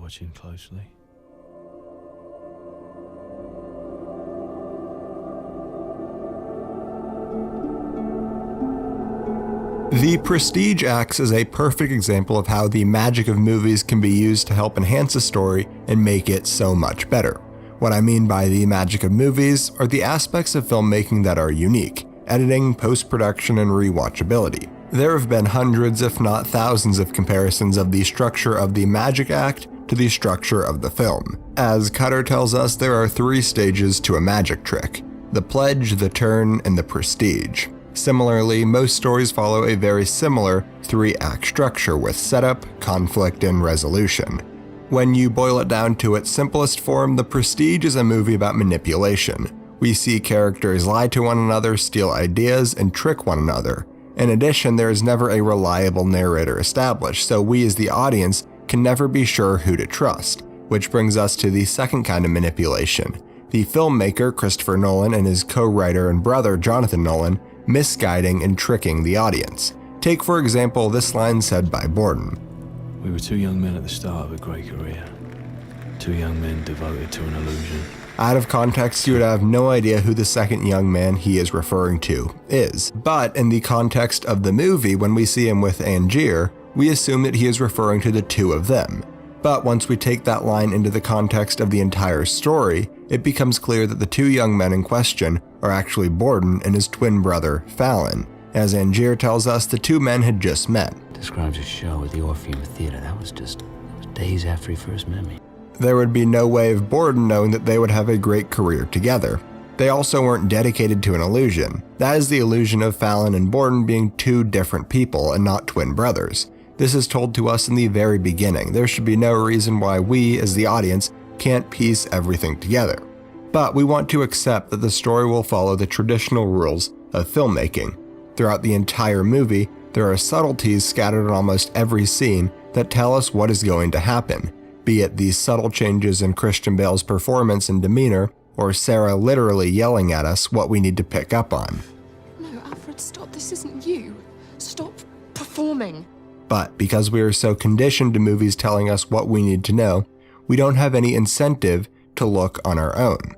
watching closely. The Prestige acts as a perfect example of how the magic of movies can be used to help enhance a story and make it so much better. What I mean by the magic of movies are the aspects of filmmaking that are unique: editing, post-production, and rewatchability. There have been hundreds, if not thousands, of comparisons of the structure of the magic act to the structure of the film. As Cutter tells us, there are 3 stages to a magic trick: the pledge, the turn, and the prestige. Similarly, most stories follow a very similar 3-act structure with setup, conflict, and resolution. When you boil it down to its simplest form, The Prestige is a movie about manipulation. We see characters lie to one another, steal ideas, and trick one another. In addition, there is never a reliable narrator established, so we as the audience can never be sure who to trust, which brings us to the second kind of manipulation. The filmmaker, Christopher Nolan, and his co-writer and brother, Jonathan Nolan, misguiding and tricking the audience. Take, for example, this line said by Borden. We were 2 young men at the start of a great career. 2 young men devoted to an illusion. Out of context, you would have no idea who the second young man he is referring to is. But in the context of the movie, when we see him with Angier, we assume that he is referring to the 2 of them. But once we take that line into the context of the entire story, it becomes clear that the 2 young men in question are actually Borden and his twin brother, Fallon. As Angier tells us, the 2 men had just met. Describes a show at the Orpheum Theater. That was days after he first met me. There would be no way of Borden knowing that they would have a great career together. They also weren't dedicated to an illusion. That is the illusion of Fallon and Borden being 2 different people and not twin brothers. This is told to us in the very beginning. There should be no reason why we, as the audience, can't piece everything together. But we want to accept that the story will follow the traditional rules of filmmaking. Throughout the entire movie, there are subtleties scattered in almost every scene that tell us what is going to happen, be it these subtle changes in Christian Bale's performance and demeanor, or Sarah literally yelling at us what we need to pick up on. No, Alfred, stop. This isn't you. Stop performing. But because we are so conditioned to movies telling us what we need to know, we don't have any incentive to look on our own.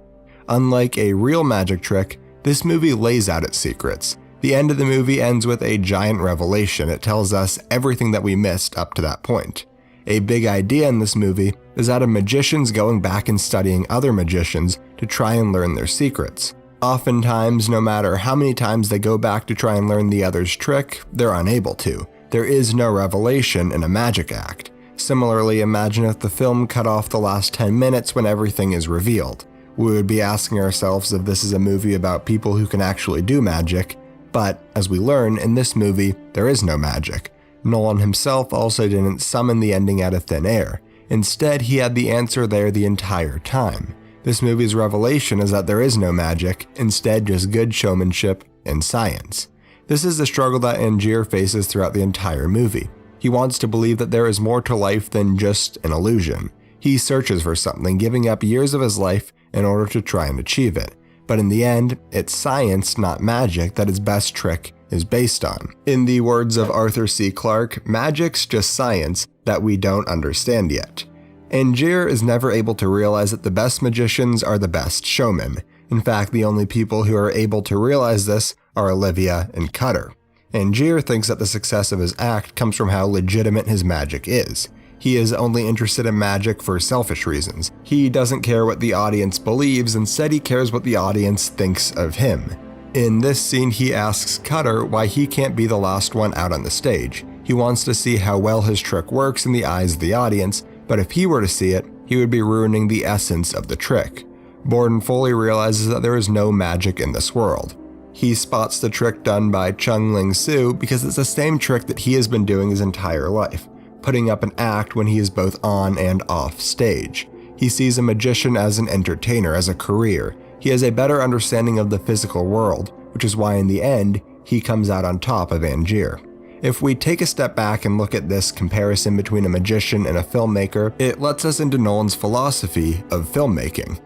Unlike a real magic trick, this movie lays out its secrets. The end of the movie ends with a giant revelation. It tells us everything that we missed up to that point. A big idea in this movie is that of magicians going back and studying other magicians to try and learn their secrets. Oftentimes, no matter how many times they go back to try and learn the other's trick, they're unable to. There is no revelation in a magic act. Similarly, imagine if the film cut off the last 10 minutes when everything is revealed. We would be asking ourselves if this is a movie about people who can actually do magic, but as we learn, in this movie, there is no magic. Nolan himself also didn't summon the ending out of thin air. Instead, he had the answer there the entire time. This movie's revelation is that there is no magic, instead just good showmanship and science. This is the struggle that Angier faces throughout the entire movie. He wants to believe that there is more to life than just an illusion. He searches for something, giving up years of his life in order to try and achieve it. But in the end, it's science, not magic, that his best trick is based on. In the words of Arthur C. Clarke, magic's just science that we don't understand yet. Angier is never able to realize that the best magicians are the best showmen. In fact, the only people who are able to realize this are Olivia and Cutter. Angier thinks that the success of his act comes from how legitimate his magic is. He is only interested in magic for selfish reasons. He doesn't care what the audience believes, instead he cares what the audience thinks of him. In this scene, he asks Cutter why he can't be the last one out on the stage. He wants to see how well his trick works in the eyes of the audience, but if he were to see it, he would be ruining the essence of the trick. Borden fully realizes that there is no magic in this world. He spots the trick done by Chung Ling Soo because it's the same trick that he has been doing his entire life, putting up an act when he is both on and off stage. He sees a magician as an entertainer, as a career. He has a better understanding of the physical world, which is why in the end, he comes out on top of Angier. If we take a step back and look at this comparison between a magician and a filmmaker, it lets us into Nolan's philosophy of filmmaking.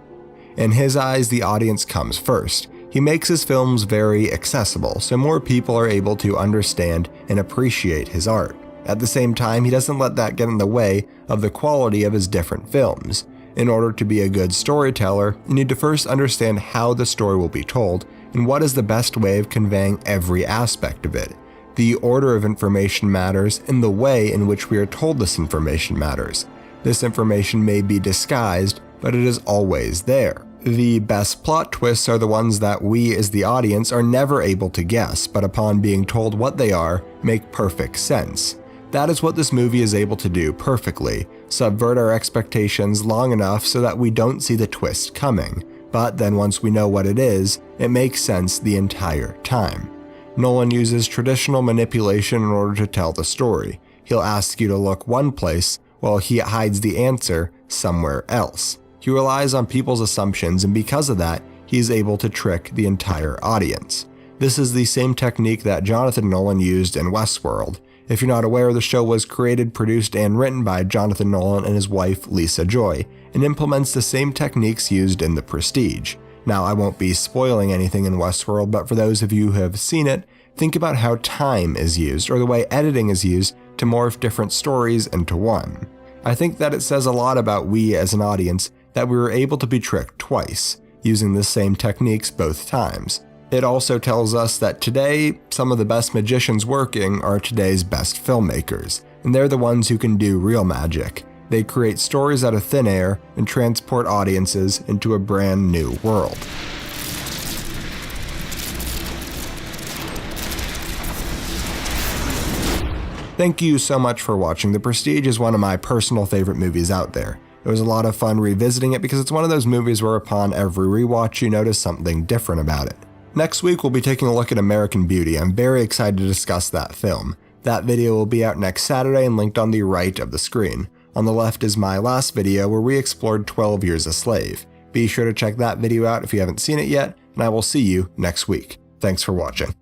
In his eyes, the audience comes first. He makes his films very accessible, so more people are able to understand and appreciate his art. At the same time, he doesn't let that get in the way of the quality of his different films. In order to be a good storyteller, you need to first understand how the story will be told and what is the best way of conveying every aspect of it. The order of information matters, and the way in which we are told this information matters. This information may be disguised, but it is always there. The best plot twists are the ones that we as the audience are never able to guess, but upon being told what they are, make perfect sense. That is what this movie is able to do perfectly, subvert our expectations long enough so that we don't see the twist coming, but then once we know what it is, it makes sense the entire time. Nolan uses traditional manipulation in order to tell the story. He'll ask you to look one place while he hides the answer somewhere else. He relies on people's assumptions, and because of that, he is able to trick the entire audience. This is the same technique that Jonathan Nolan used in Westworld. If you're not aware, the show was created, produced, and written by Jonathan Nolan and his wife Lisa Joy, and implements the same techniques used in The Prestige. Now, I won't be spoiling anything in Westworld, but for those of you who have seen it, think about how time is used, or the way editing is used to morph different stories into one. I think that it says a lot about we as an audience that we were able to be tricked twice, using the same techniques both times. It also tells us that today, some of the best magicians working are today's best filmmakers, and they're the ones who can do real magic. They create stories out of thin air and transport audiences into a brand new world. Thank you so much for watching. The Prestige is one of my personal favorite movies out there. It was a lot of fun revisiting it because it's one of those movies where upon every rewatch you notice something different about it. Next week we'll be taking a look at American Beauty. I'm very excited to discuss that film. That video will be out next Saturday and linked on the right of the screen. On the left is my last video where we explored 12 Years a Slave. Be sure to check that video out if you haven't seen it yet, and I will see you next week. Thanks for watching.